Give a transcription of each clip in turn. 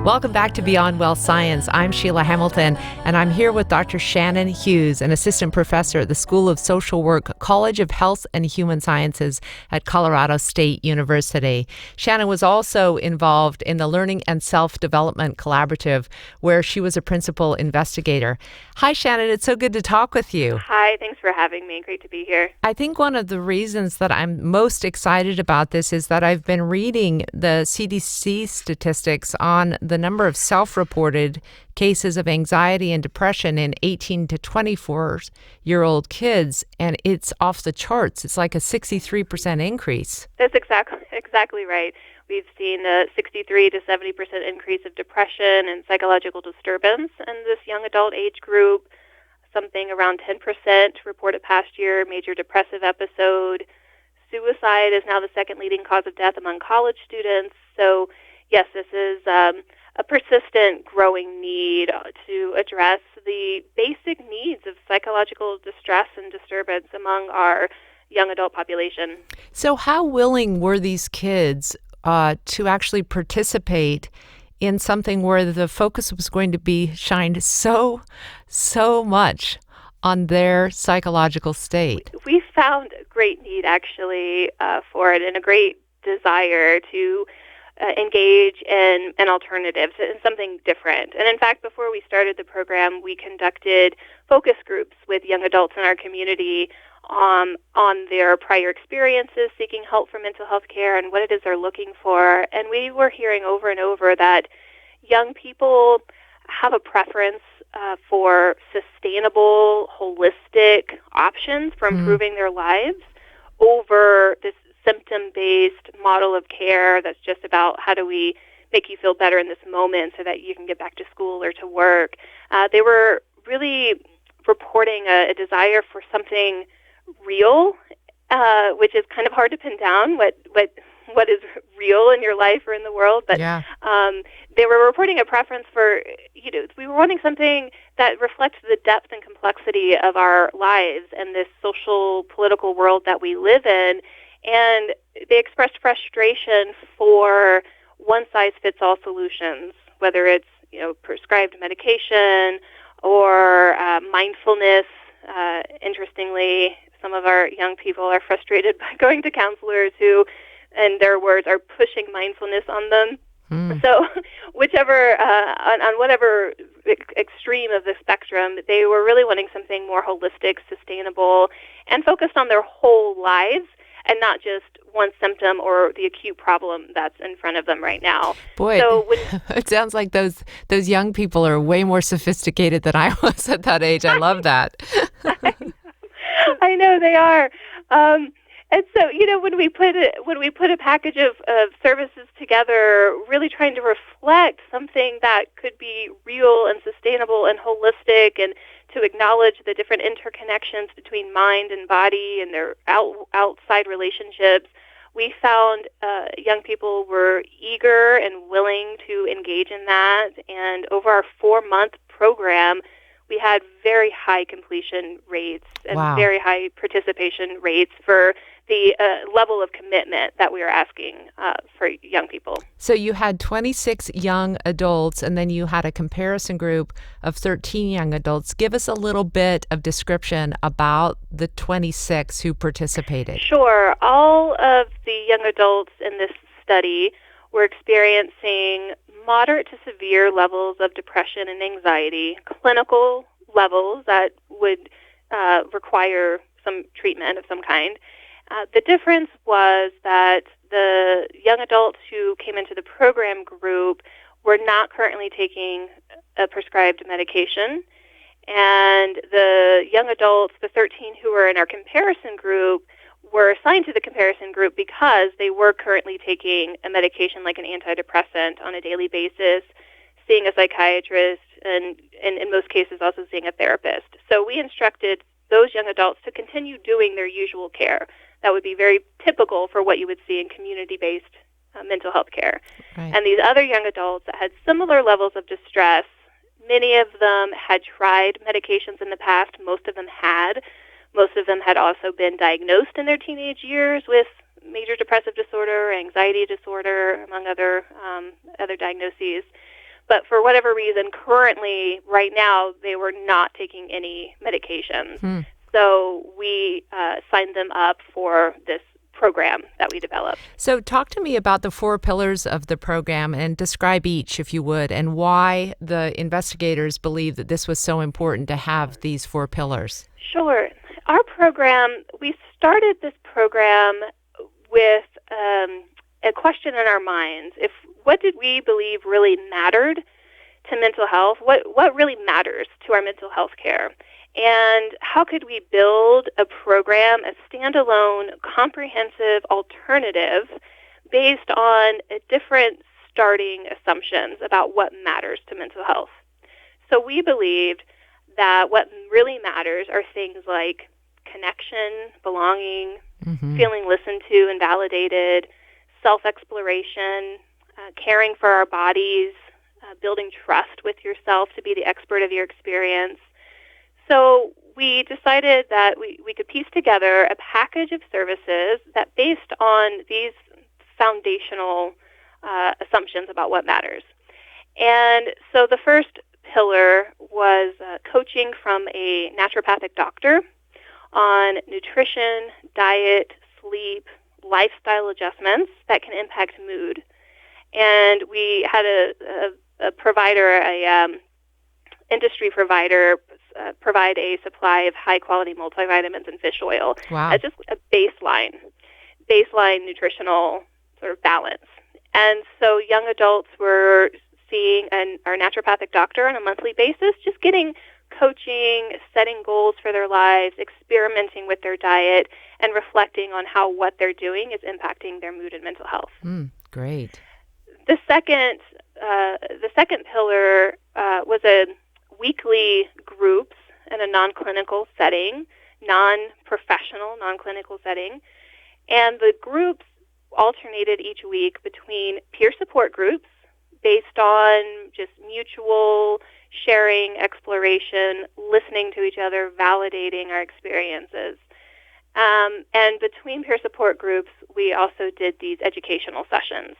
Welcome back to Beyond Well Science. I'm Sheila Hamilton, and I'm here with Dr. Shannon Hughes, an assistant professor at the School of Social Work, College of Health and Human Sciences at Colorado State University. Shannon was also involved in the Learning and Self-Development Collaborative, where she was a principal investigator. Hi, Shannon. It's so good to talk with you. Hi. Thanks for having me. Great to be here. I think one of the reasons that I'm most excited about this is that I've been reading the CDC statistics on the number of self-reported cases of anxiety and depression in 18 to 24-year-old kids, and it's off the charts. It's like a 63% increase. That's exactly right. We've seen a 63 to 70% increase of depression and psychological disturbance in this young adult age group. Something around 10% reported past year major depressive episode. Suicide is now the second leading cause of death among college students. So, yes, this is a persistent, growing need to address the basic needs of psychological distress and disturbance among our young adult population. So how willing were these kids to actually participate in something where the focus was going to be shined so much on their psychological state? We found a great need, actually, for it, and a great desire to engage in alternatives, in something different. And in fact, before we started the program, we conducted focus groups with young adults in our community on their prior experiences seeking help for mental health care and what it is they're looking for. And we were hearing over and over that young people have a preference for sustainable, holistic options for improving their lives over this symptom-based model of care that's just about how do we make you feel better in this moment so that you can get back to school or to work. They were really reporting a desire for something real, which is kind of hard to pin down what is real in your life or in the world. But yeah. They were reporting a preference for, we were wanting something that reflects the depth and complexity of our lives and this social, political world that we live in. And they expressed frustration for one-size-fits-all solutions, whether it's prescribed medication or mindfulness. Interestingly, some of our young people are frustrated by going to counselors who, in their words, are pushing mindfulness on them. So whichever, on whatever extreme of the spectrum, they were really wanting something more holistic, sustainable, and focused on their whole lives, and not just one symptom or the acute problem that's in front of them right now. Boy, so it sounds like those young people are way more sophisticated than I was at that age. I love that. I know they are. And so, when we put a package of services together, really trying to reflect something that could be real and sustainable and holistic, and to acknowledge the different interconnections between mind and body and their outside relationships, we found young people were eager and willing to engage in that. And over our 4-month program, we had very high completion rates and very high participation rates for the level of commitment that we are asking for young people. So you had 26 young adults, and then you had a comparison group of 13 young adults. Give us a little bit of description about the 26 who participated. Sure. All of the young adults in this study were experiencing moderate to severe levels of depression and anxiety, clinical levels that would require some treatment of some kind. The difference was that the young adults who came into the program group were not currently taking a prescribed medication, and the young adults, the 13 who were in our comparison group, were assigned to the comparison group because they were currently taking a medication like an antidepressant on a daily basis, seeing a psychiatrist, and in most cases also seeing a therapist. So we instructed those young adults to continue doing their usual care. That would be very typical for what you would see in community-based mental health care. Right. And these other young adults that had similar levels of distress, many of them had tried medications in the past. Most of them had. Most of them had also been diagnosed in their teenage years with major depressive disorder, anxiety disorder, among other diagnoses. But for whatever reason, currently, right now, they were not taking any medications. So we signed them up for this program that we developed. So talk to me about the 4 pillars of the program and describe each, if you would, and why the investigators believe that this was so important to have these 4 pillars. Sure. Our program, we started this program with a question in our minds. What did we believe really mattered to mental health? What really matters to our mental health care? And how could we build a program, a standalone, comprehensive alternative based on different starting assumptions about what matters to mental health? So we believed that what really matters are things like connection, belonging, feeling listened to and validated, self-exploration, caring for our bodies, building trust with yourself to be the expert of your experience. So we decided that we could piece together a package of services that based on these foundational assumptions about what matters. And so the first pillar was coaching from a naturopathic doctor on nutrition, diet, sleep, lifestyle adjustments that can impact mood. And we had a provider, industry provider, provide a supply of high-quality multivitamins and fish oil. Wow. As just a baseline nutritional sort of balance. And so young adults were seeing our naturopathic doctor on a monthly basis, just getting coaching, setting goals for their lives, experimenting with their diet, and reflecting on how what they're doing is impacting their mood and mental health. Great. The second pillar was a weekly groups in a non-clinical setting, non-professional, non-clinical setting. And the groups alternated each week between peer support groups based on just mutual sharing, exploration, listening to each other, validating our experiences. And between peer support groups, we also did these educational sessions.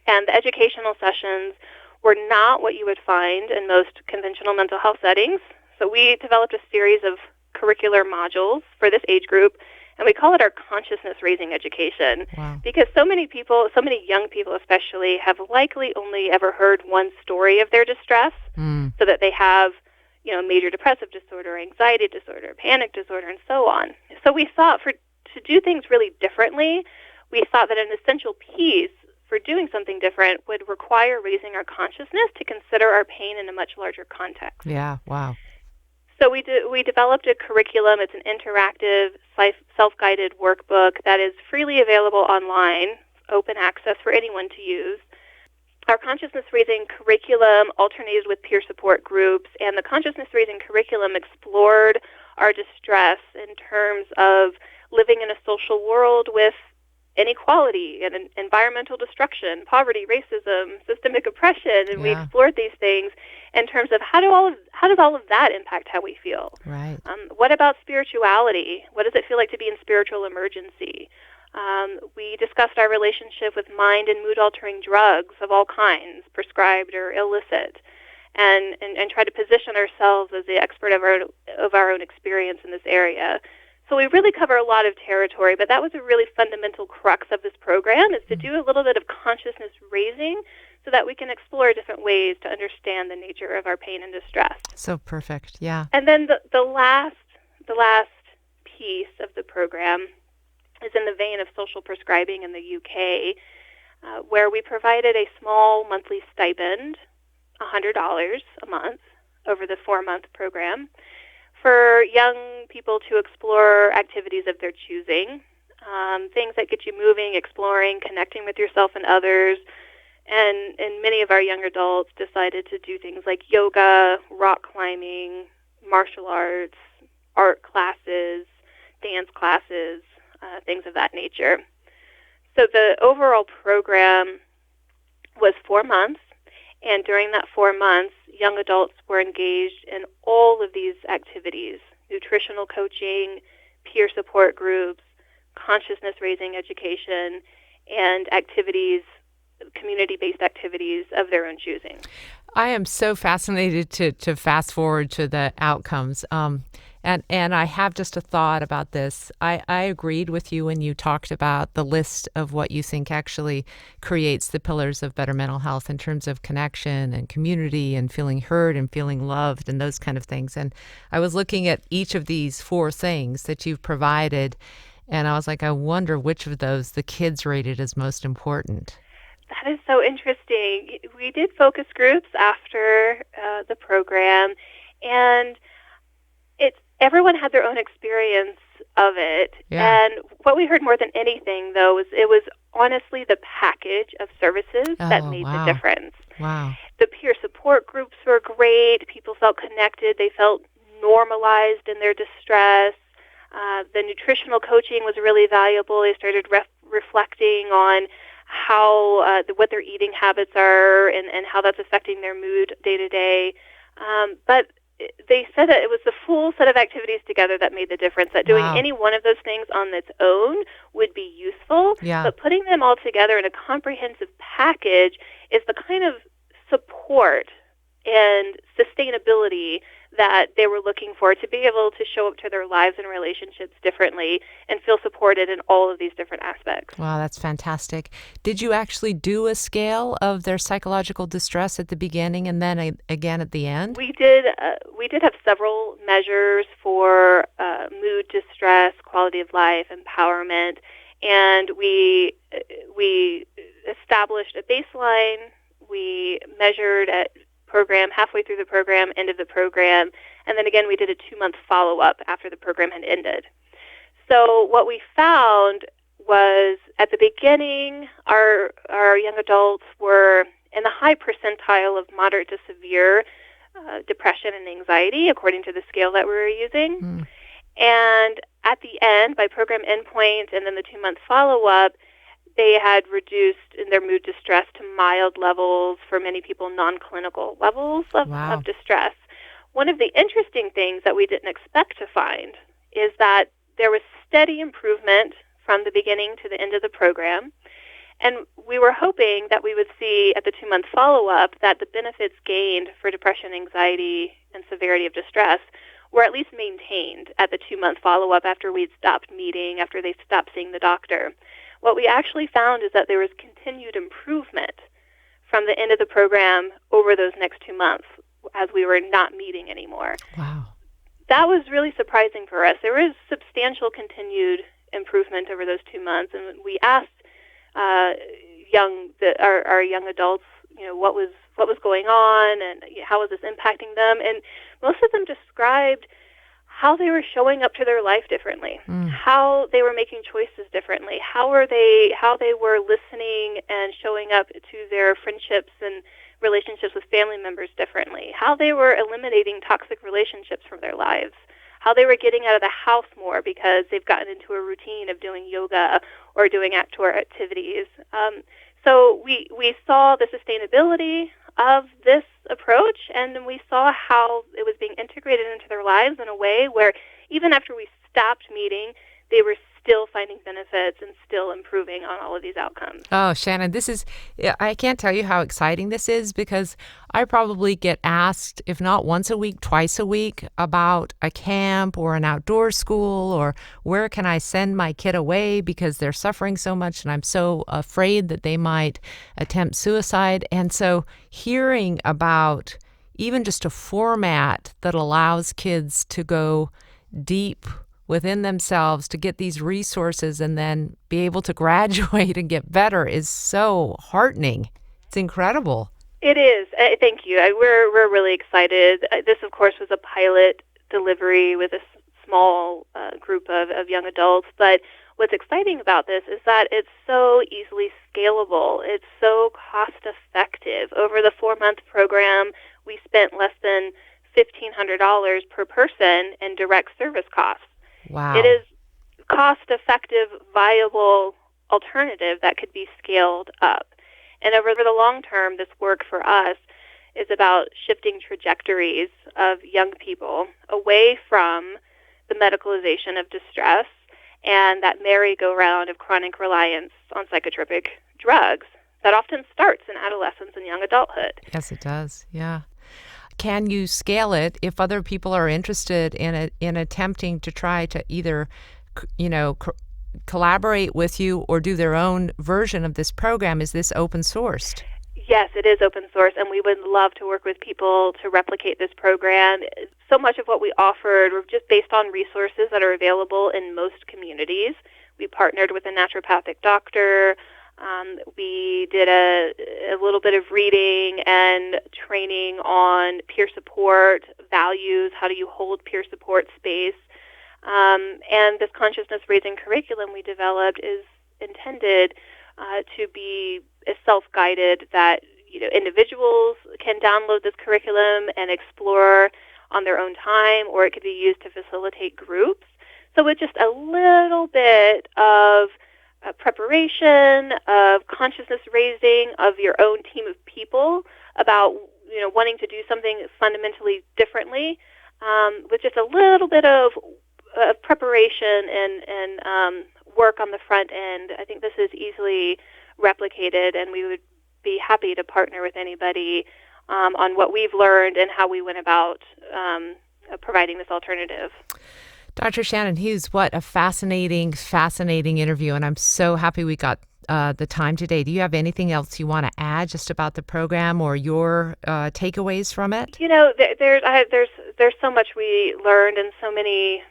And the educational sessions were not what you would find in most conventional mental health settings. So we developed a series of curricular modules for this age group, and we call it our consciousness-raising education. Wow. Because so many people, so many young people especially, have likely only ever heard one story of their distress, so that they have, major depressive disorder, anxiety disorder, panic disorder, and so on. So we thought to do things really differently, we thought that an essential piece for doing something different would require raising our consciousness to consider our pain in a much larger context. Yeah, wow. So we developed a curriculum. It's an interactive, self-guided workbook that is freely available online, open access for anyone to use. Our consciousness-raising curriculum alternated with peer support groups, and the consciousness-raising curriculum explored our distress in terms of living in a social world with inequality and environmental destruction, poverty, racism, systemic oppression, and we explored these things in terms of how does all of that impact how we feel? Right. What about spirituality? What does it feel like to be in spiritual emergency? We discussed our relationship with mind and mood-altering drugs of all kinds, prescribed or illicit, and try to position ourselves as the expert of our own experience in this area. So we really cover a lot of territory, but that was a really fundamental crux of this program, is to do a little bit of consciousness raising so that we can explore different ways to understand the nature of our pain and distress. So perfect, yeah. And then the last piece of the program is in the vein of social prescribing in the UK, where we provided a small monthly stipend, $100 a month, over the 4-month program, for young people to explore activities of their choosing, things that get you moving, exploring, connecting with yourself and others. And many of our young adults decided to do things like yoga, rock climbing, martial arts, art classes, dance classes, things of that nature. So the overall program was 4 months, and during that 4 months, young adults were engaged in all of these activities: nutritional coaching, peer support groups, consciousness-raising education, and activities community-based activities of their own choosing. I am so fascinated to fast forward to the outcomes. And I have just a thought about this. I agreed with you when you talked about the list of what you think actually creates the pillars of better mental health in terms of connection and community and feeling heard and feeling loved and those kind of things. And I was looking at each of these 4 things that you've provided, and I was like, I wonder which of those the kids rated as most important. That is so interesting. We did focus groups after the program, and everyone had their own experience of it. Yeah. And what we heard more than anything, though, was it was honestly the package of services that made the difference. Wow. The peer support groups were great. People felt connected. They felt normalized in their distress. The nutritional coaching was really valuable. They started reflecting on how what their eating habits are and how that's affecting their mood day to day. But they said that it was the full set of activities together that made the difference, that doing any one of those things on its own would be useful, but putting them all together in a comprehensive package is the kind of support and sustainability that they were looking for to be able to show up to their lives and relationships differently and feel supported in all of these different aspects. Wow, that's fantastic. Did you actually do a scale of their psychological distress at the beginning and then again at the end? We did have several measures for mood distress, quality of life, empowerment, and we established a baseline. We measured at program, halfway through the program, end of the program, and then again we did a 2-month follow-up after the program had ended. So what we found was at the beginning, our young adults were in the high percentile of moderate to severe depression and anxiety, according to the scale that we were using. And at the end, by program endpoint and then the 2-month follow-up, they had reduced in their mood distress to mild levels, for many people non-clinical levels of distress. One of the interesting things that we didn't expect to find is that there was steady improvement from the beginning to the end of the program. And we were hoping that we would see at the 2-month follow-up that the benefits gained for depression, anxiety, and severity of distress were at least maintained at the 2-month follow-up after we'd stopped meeting, after they stopped seeing the doctor. What we actually found is that there was continued improvement from the end of the program over those next 2 months as we were not meeting anymore. Wow. That was really surprising for us. There was substantial continued improvement over those 2 months, and we asked our young adults, what was going on and how was this impacting them, and most of them described how they were showing up to their life differently, how they were making choices differently, how they were listening and showing up to their friendships and relationships with family members differently, how they were eliminating toxic relationships from their lives, how they were getting out of the house more because they've gotten into a routine of doing yoga or doing outdoor activities. So we saw the sustainability of this approach, and then we saw how it was being integrated into their lives in a way where even after we stopped meeting, they were still finding benefits and still improving on all of these outcomes. Oh, Shannon, I can't tell you how exciting this is, because I probably get asked, if not once a week, twice a week, about a camp or an outdoor school, or where can I send my kid away because they're suffering so much and I'm so afraid that they might attempt suicide. And so hearing about even just a format that allows kids to go deep within themselves to get these resources and then be able to graduate and get better is so heartening. It's incredible. It is. Thank you. We're really excited. This, of course, was a pilot delivery with a small group of young adults, but what's exciting about this is that it's so easily scalable. It's so cost-effective. Over the 4-month program, we spent less than $1,500 per person in direct service costs. Wow. It is cost-effective, viable alternative that could be scaled up. And over the long term, this work for us is about shifting trajectories of young people away from the medicalization of distress and that merry-go-round of chronic reliance on psychotropic drugs that often starts in adolescence and young adulthood. Yes, it does. Yeah. Can you scale it if other people are interested in attempting to try to either, collaborate with you or do their own version of this program? Is this open sourced? Yes, it is open source, and we would love to work with people to replicate this program. So much of what we offered were just based on resources that are available in most communities. We partnered with a naturopathic doctor. We did a little bit of reading and training on peer support values. How do you hold peer support space? And this consciousness-raising curriculum we developed is intended to be self-guided, that individuals can download this curriculum and explore on their own time, or it could be used to facilitate groups. So with just a little bit of preparation, of consciousness raising of your own team of people about wanting to do something fundamentally differently, with just a little bit of preparation and work on the front end, I think this is easily replicated, and we would be happy to partner with anybody on what we've learned and how we went about providing this alternative. Dr. Shannon Hughes, what a fascinating interview, and I'm so happy we got the time today. Do you have anything else you want to add just about the program or your takeaways from it? There's so much we learned and so many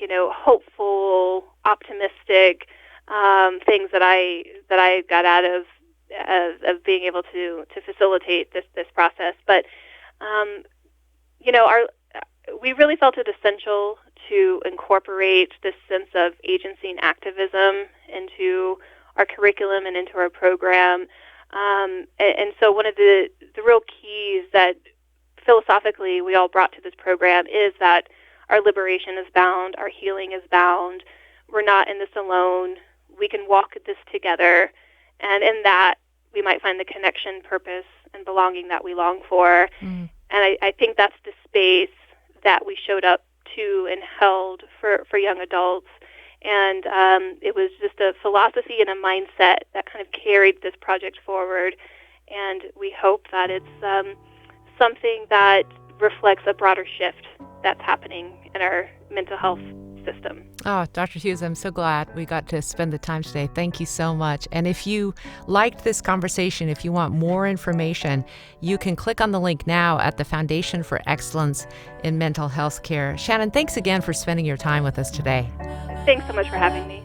hopeful, optimistic things that I got out of being able to facilitate this process. But we really felt it essential to incorporate this sense of agency and activism into our curriculum and into our program. And so one of the real keys that philosophically we all brought to this program is that our liberation is bound, our healing is bound. We're not in this alone. We can walk this together. And in that, we might find the connection, purpose, and belonging that we long for. And I think that's the space that we showed up to and held for young adults. And it was just a philosophy and a mindset that kind of carried this project forward. And we hope that it's something that reflects a broader shift that's happening in our mental health system. Oh, Dr. Hughes, I'm so glad we got to spend the time today. Thank you so much. And if you liked this conversation, if you want more information, you can click on the link now at the Foundation for Excellence in Mental Health Care. Shannon, thanks again for spending your time with us today. Thanks so much for having me.